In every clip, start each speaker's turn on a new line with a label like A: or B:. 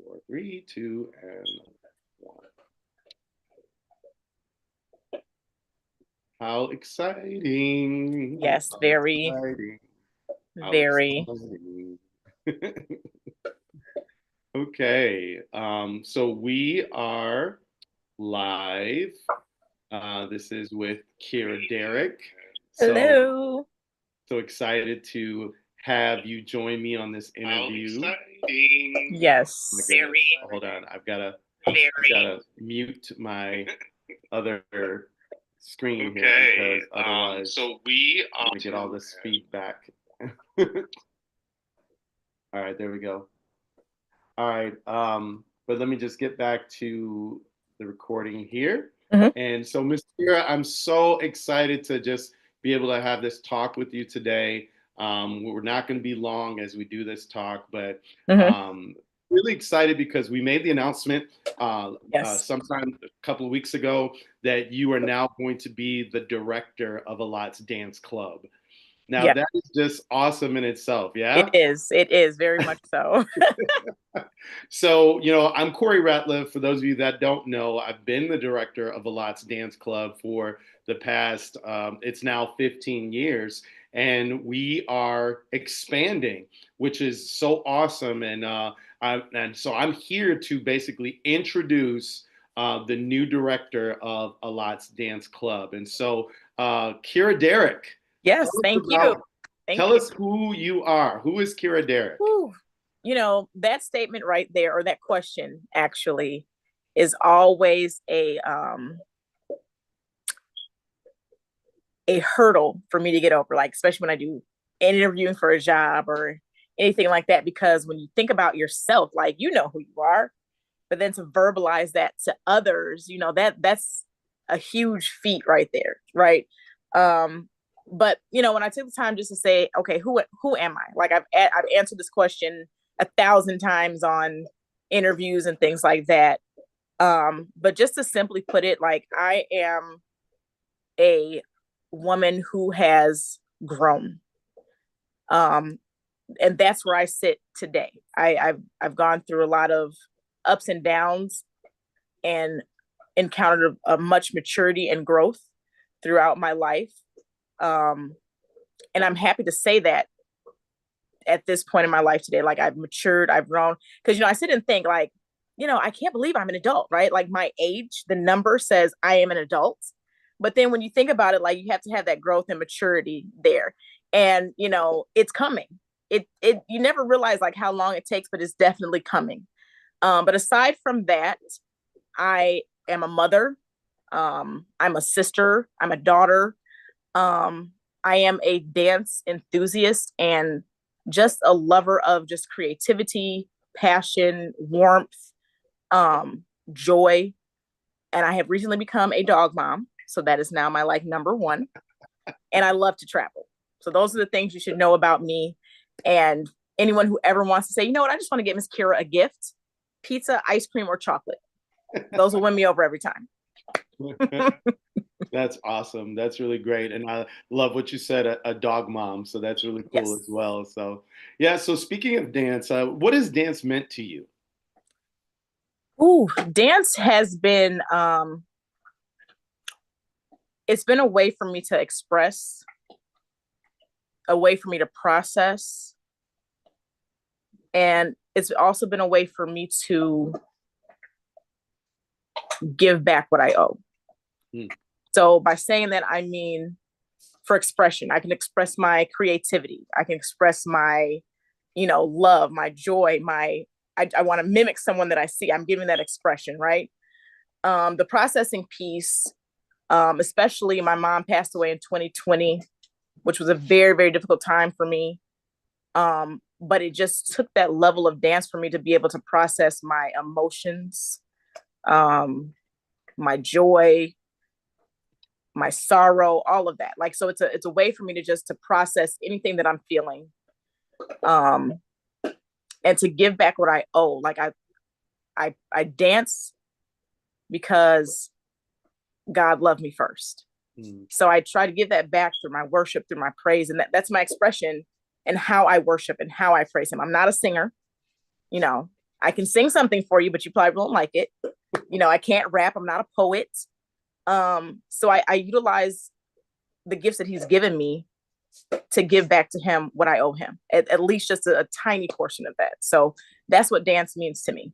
A: 4, 3, 2, and 1. How exciting!
B: Yes,
A: How
B: very,
A: exciting! How
B: very.
A: exciting! Okay, so we are live. This is with Keira Derrick. So
B: Hello.
A: so excited to have you join me on this interview. How exciting!
B: Yes.
A: My goodness. Hold on, I've gotta mute my other screen here because otherwise so we I'm gonna get all this feedback. All right, there we go. All right, but let me just get back to the recording here.
B: Hmm.
A: And so, Ms. Kira, I'm so excited to just be able to have this talk with you today. We're not going to be long as we do this talk, but
B: Hmm.
A: um, really excited because we made the announcement
B: Yes.
A: sometime a couple of weeks ago that you are now going to be the director of Alot's Dance Club. Now,
B: Yeah,
A: that is just awesome in itself,
B: it
A: yeah?
B: is. It is very much so.
A: So, I'm Corey Ratliff. For those of you that don't know, I've been the director of Alot's Dance Club for the past, it's now 15 years, and we are expanding, which is so awesome. And so I'm here to basically introduce the new director of Alot's Dance Club. And so, Keira Derrick, tell
B: Yes,
A: us
B: thank you.
A: about,
B: Thank
A: tell
B: you.
A: us who you are. Who is Keira Derrick?
B: Whew. That statement right there, or that question actually, is always a hurdle for me to get over, like especially when I do interviewing for a job or anything like that, because when you think about yourself, like you know who you are, but then to verbalize that to others, that's a huge feat right there, right? But when I took the time just to say, okay, who am I? Like I've answered this question 1,000 times on interviews and things like that. But just to simply put it, like I am a woman who has grown. Um, and that's where I sit today. I've gone through a lot of ups and downs and encountered a much maturity and growth throughout my life. Um, and I'm happy to say that at this point in my life today, like I've matured, I've grown. Because I sit and think like, I can't believe I'm an adult, right? Like my age, the number says I am an adult. But then when you think about it, like you have to have that growth and maturity there. And it's coming. It you never realize like how long it takes, but it's definitely coming. But aside from that, I am a mother. I'm a sister. I'm a daughter. Um, I am a dance enthusiast and just a lover of just creativity, passion, warmth, joy. And I have recently become a dog mom. So that is now my like number one. And I love to travel. So those are the things you should know about me. And anyone who ever wants to say, you know what, I just want to get Miss Keira a gift, pizza, ice cream, or chocolate. Those will win me over every time.
A: That's awesome. That's really great. And I love what you said, a dog mom. So that's really cool
B: Yes.
A: as well. So, yeah. So, speaking of dance, what has dance meant to you?
B: Ooh, dance has been it's been a way for me to express, a way for me to process, and it's also been a way for me to give back what I owe.
A: Hmm.
B: So by saying that, I mean for expression, I can express my creativity, I can express my, love, my joy, I want to mimic someone that I see. I'm giving that expression, right? The processing piece, especially my mom passed away in 2020, which was a very, very difficult time for me. But it just took that level of dance for me to be able to process my emotions, um, my joy, my sorrow, all of that. Like, so it's a way for me to just to process anything that I'm feeling, um, and to give back what I owe. Like I dance because God loved me first.
A: Hmm.
B: So I try to give that back through my worship, through my praise, and that's my expression and how I worship and how I praise Him. I'm not a singer, you know. I can sing something for you, but you probably won't like it. I can't rap. I'm not a poet. So I utilize the gifts that he's given me to give back to him what I owe him, at least just a tiny portion of that. So that's what dance means to me.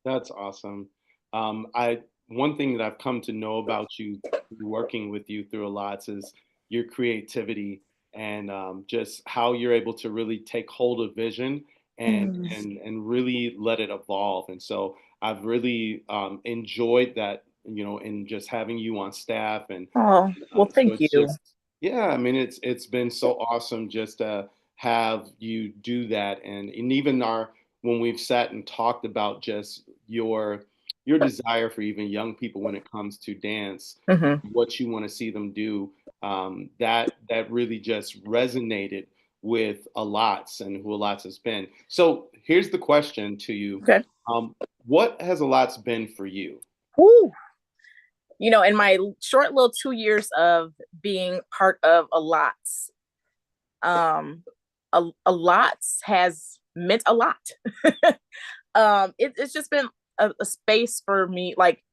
A: That's awesome. I One thing that I've come to know about you, working with you through a lot, is your creativity and just how you're able to really take hold of vision and
B: Mm.
A: really let it evolve. And so I've really enjoyed that, in just having you on staff. And
B: Oh, well,
A: so
B: thank
A: it's
B: you.
A: just, yeah, I mean, it's been so awesome just to have you do that. And even when we've sat and talked about just your desire for even young people when it comes to dance,
B: Hmm.
A: what you want to see them do, that really just resonated with Alats and who Alats has been. So here's the question to you.
B: Okay.
A: What has Alats been for you?
B: Woo. In my short little 2 years of being part of a lots, a lots has meant a lot. It's just been a space for me. Like,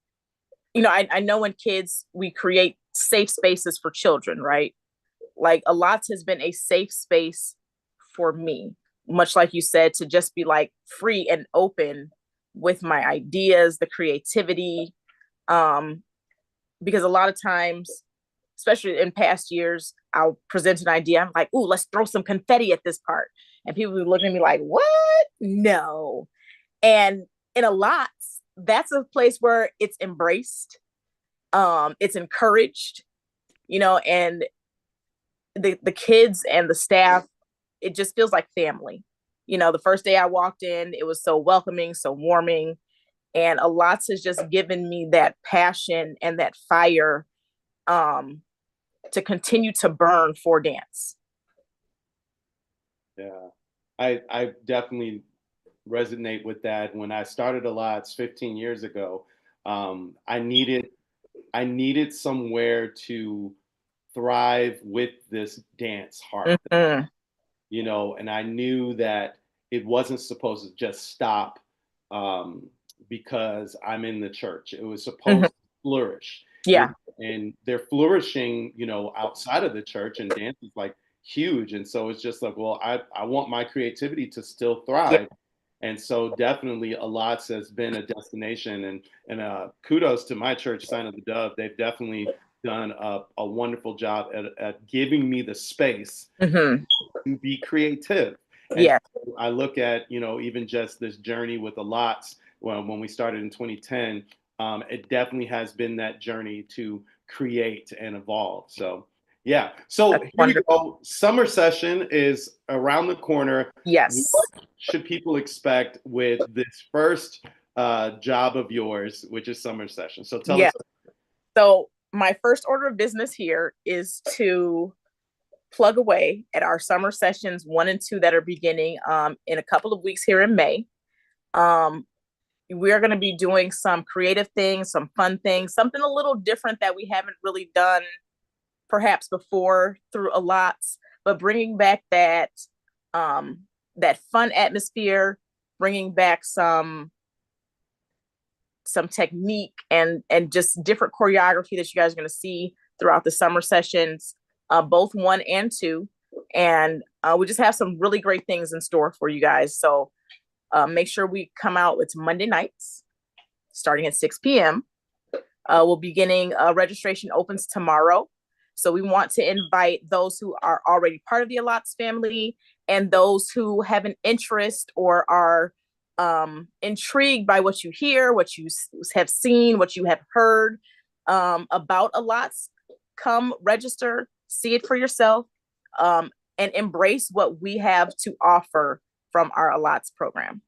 B: I know when kids, we create safe spaces for children, right? Like a lots has been a safe space for me, much like you said, to just be like free and open with my ideas, the creativity. Um, because a lot of times, especially in past years, I'll present an idea. I'm like, ooh, let's throw some confetti at this part. And people will be looking at me like, what? No. And in a lot, that's a place where it's embraced, it's encouraged, and the kids and the staff, it just feels like family. The first day I walked in, it was so welcoming, so warming. And a lot has just given me that passion and that fire, um, to continue to burn for dance.
A: Yeah, I definitely resonate with that. When I started Alats 15 years ago, I needed somewhere to thrive with this dance heart,
B: Mm-hmm.
A: and I knew that it wasn't supposed to just stop because I'm in the church. It was
B: Mm-hmm.
A: supposed to flourish,
B: Yeah.
A: and they're flourishing, outside of the church, and dance is like huge. And so it's just like, well, I want my creativity to still
B: Yeah.
A: thrive. And so definitely Alats has been a destination, and kudos to my church, Sign of the Dove. They've definitely done a wonderful job at giving me the space
B: Mm-hmm.
A: to be creative. And
B: Yeah.
A: so I look at, even just this journey with Alats, when we started in 2010, it definitely has been that journey to create and evolve. So yeah. So
B: That's
A: here we
B: wonderful.
A: go. Summer session is around the corner. What
B: Yes.
A: should people expect with this first job of yours, which is summer session? So tell
B: Yeah.
A: us.
B: So my first order of business here is to plug away at our summer sessions 1 and 2 that are beginning in a couple of weeks here in May. Um, we're going to be doing some creative things, some fun things, something a little different that we haven't really done perhaps before through a lot, but bringing back um, that fun atmosphere, bringing back some technique and just different choreography that you guys are going to see throughout the summer sessions, both 1 and 2. And we just have some really great things in store for you guys. So make sure we come out. It's Monday nights starting at 6 p.m. We'll be beginning registration opens tomorrow. So we want to invite those who are already part of the Alats family and those who have an interest or are intrigued by what you hear, what you have seen, what you have heard about Alats. Come register, see it for yourself, and embrace what we have to offer from our Alats program.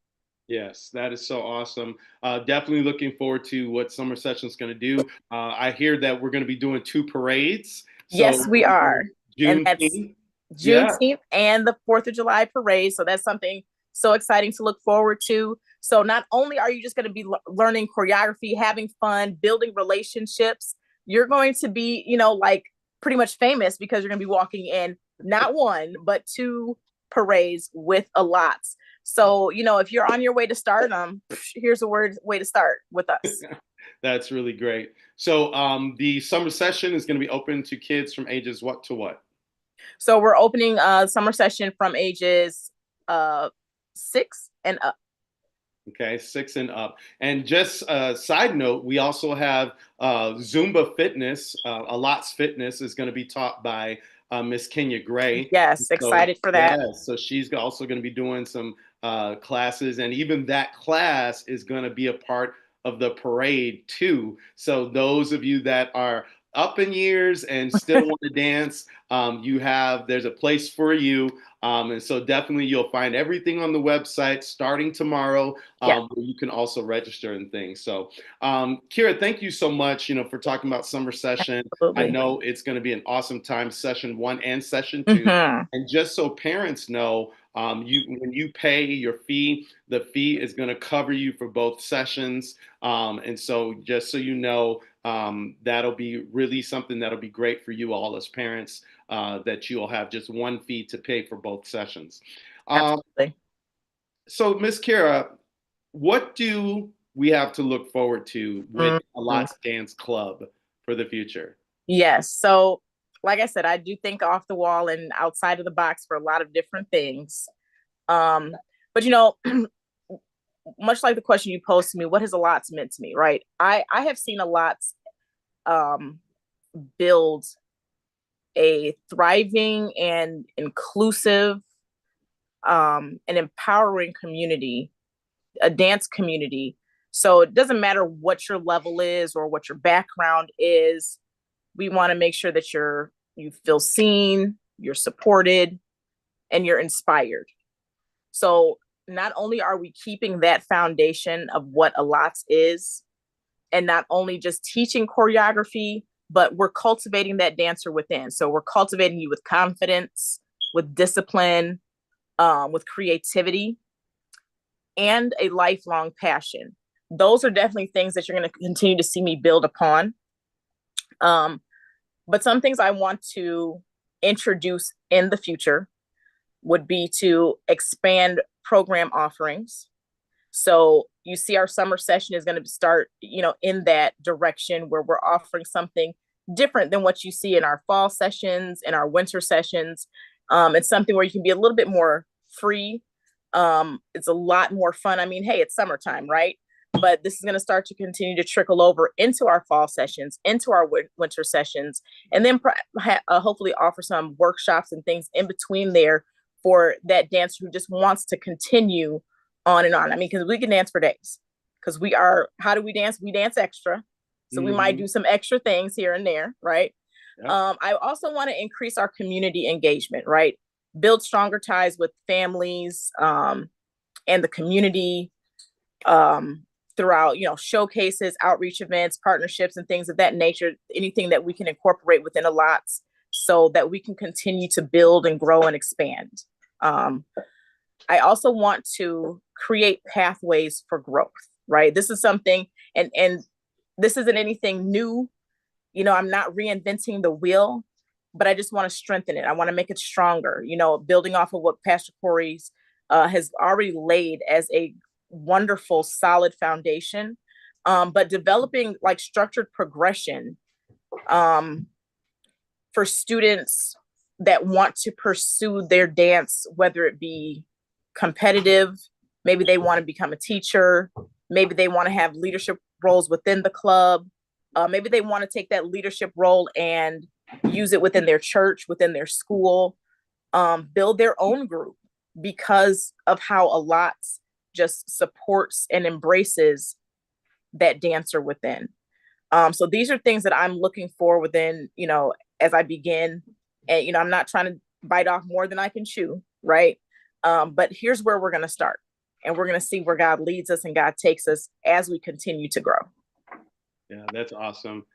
A: Yes, that is so awesome. Definitely looking forward to what summer session is going to do. I hear that we're going to be doing 2 parades. So
B: Yes, we are. And that's
A: Juneteenth, yeah,
B: Juneteenth and the 4th of July parade. So that's something so exciting to look forward to. So not only are you just going to be learning choreography, having fun, building relationships, you're going to be, like pretty much famous because you're going to be walking in not 1, but 2 parades with a lots. So, if you're on your way to stardom, here's a way to start with us.
A: That's really great. So the summer session is going to be open to kids from ages what to what?
B: So we're opening a summer session from ages uh 6 and up.
A: Okay, 6 and up. And just a side note, we also have Zumba Fitness. Alot's Fitness is going to be taught by Miss Kenya Gray.
B: Yes,
A: So,
B: excited for that.
A: yeah, so she's also going to be doing some classes, and even that class is going to be a part of the parade too. So, those of you that are up in years and still want to dance, there's a place for you. And so definitely you'll find everything on the website starting tomorrow,
B: Yeah,
A: where you can also register and things. So, Keira, thank you so much, for talking about summer session. I
B: absolutely.
A: know it's going to be an awesome time, session 1 and session 2.
B: Hmm.
A: And just so parents know, when you pay your fee, the fee is going to cover you for both sessions. And so just so you know, that'll be really something that'll be great for you all as parents, that you'll have just one fee to pay for both sessions. Um,
B: Absolutely.
A: so, Miss Kira, what do we have to look forward to with a
B: Mhm.
A: Lots Dance Club for the future?
B: Yes. So, like I said, I do think off the wall and outside of the box for a lot of different things. Um, but much like the question you posed to me, what has a lot meant to me, right? I have seen a lot um build a thriving and inclusive and empowering community, a dance community. So it doesn't matter what your level is or what your background is. We want to make sure that you feel seen, you're supported, and you're inspired. So not only are we keeping that foundation of what a LOTS is, and not only just teaching choreography, but we're cultivating that dancer within. So we're cultivating you with confidence, with discipline, with creativity, and a lifelong passion. Those are definitely things that you're going to continue to see me build upon. Um, but some things I want to introduce in the future would be to expand program offerings. So you see our summer session is going to start, in that direction where we're offering something different than what you see in our fall sessions and our winter sessions. It's something where you can be a little bit more free. It's a lot more fun. I mean, hey, it's summertime, right? But this is going to start to continue to trickle over into our fall sessions, into our winter sessions, and then hopefully offer some workshops and things in between there for that dancer who just wants to continue on and on. I mean, because we can dance for days. Because how do we dance? We dance extra. So we might
A: Mm-hmm.
B: do some extra things here and there, right?
A: Yep.
B: I also want to increase our community engagement, right? Build stronger ties with families and the community throughout, showcases, outreach events, partnerships, and things of that nature. Anything that we can incorporate within a LOTS so that we can continue to build and grow and expand. Um, I also want to create pathways for growth, right? This is something, and this isn't anything new. I'm not reinventing the wheel, but I just want to strengthen it. I want to make it stronger, building off of what Pastor Corey's has already laid as a wonderful, solid foundation. But developing like structured progression um, for students that want to pursue their dance, whether it be competitive, maybe they want to become a teacher, maybe they want to have leadership roles within the club, maybe they want to take that leadership role and use it within their church, within their school, build their own group because of how a lot just supports and embraces that dancer within. So these are things that I'm looking for within, as I begin. And, I'm not trying to bite off more than I can chew, right? But here's where we're going to start. And we're going to see where God leads us and God takes us as we continue to grow.
A: Yeah, that's awesome.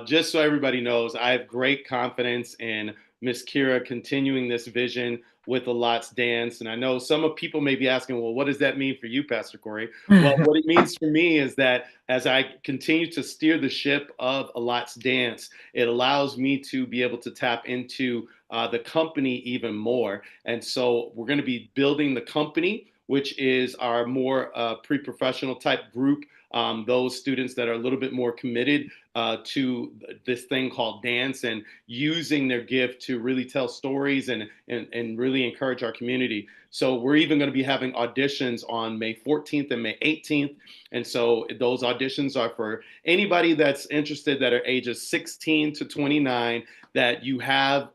A: Just so everybody knows, I have great confidence in Miss Keira continuing this vision with the Lots Dance. And I know some of people may be asking, well, what does that mean for you, Pastor Corey? Well, what it means for me is that as I continue to steer the ship of a Lots Dance, it allows me to be able to tap into the company even more. And so we're going to be building the company which is our more pre-professional type group. Those students that are a little bit more committed to this thing called dance and using their gift to really tell stories and really encourage our community. So we're even going to be having auditions on May 14th and May 18th. And so those auditions are for anybody that's interested that are ages 16 to 29, that you have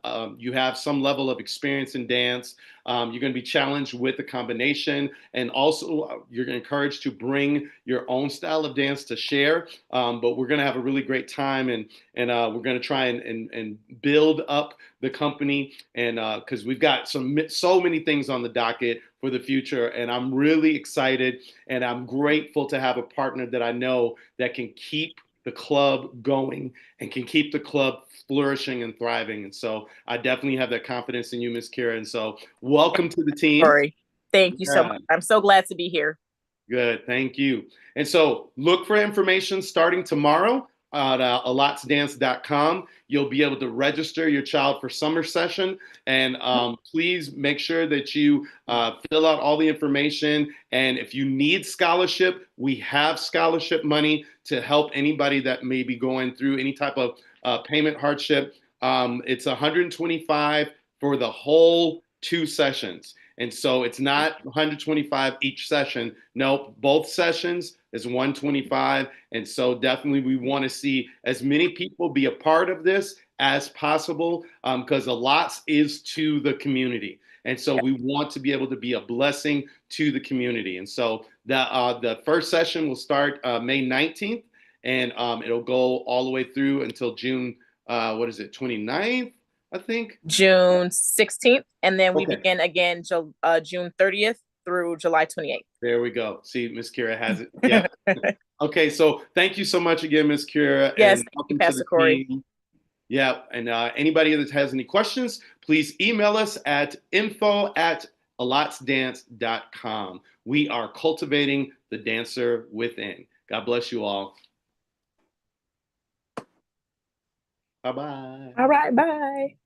A: some level of experience in dance. You're going to be challenged with a combination, and also you're encouraged to bring your own style of dance to share. But we're going to have a really great time, and we're going to try and build up the company, and because we've got so many things on the docket for the future, and I'm really excited, and I'm grateful to have a partner that I know that can keep the club going and can keep the club flourishing and thriving. And so I definitely have that confidence in you, Miss Keira. And so welcome to the team.
B: Sorry. Thank you so
A: Yeah.
B: much. I'm so glad to be here.
A: Good, thank you. And so look for information starting tomorrow at alotsdance.com. You'll be able to register your child for summer session. And please make sure that you fill out all the information. And if you need scholarship, we have scholarship money to help anybody that may be going through any type of payment hardship. It's $125 for the whole 2 sessions. And so it's not $125 each session. No, both sessions is $125. And so definitely we want to see as many people be a part of this as possible, because a lot is to the community. And so we want to be able to be a blessing to the community. And so the first session will start May 19th, and it'll go all the way through until June, 29th, I think.
B: June 16th, and then we
A: Okay.
B: begin again June 30th through July 28th.
A: There we go. See, Miss Keira has it. Yeah. Okay, so thank you so much again, Miss Keira,
B: Yes,
A: and
B: thank you,
A: welcome to
B: Pastor
A: the
B: Corey.
A: team. Yeah, and anybody that has any questions, please email us at info@alotsdance.com. We are cultivating the dancer within. God bless you all. Bye-bye.
B: All right, bye.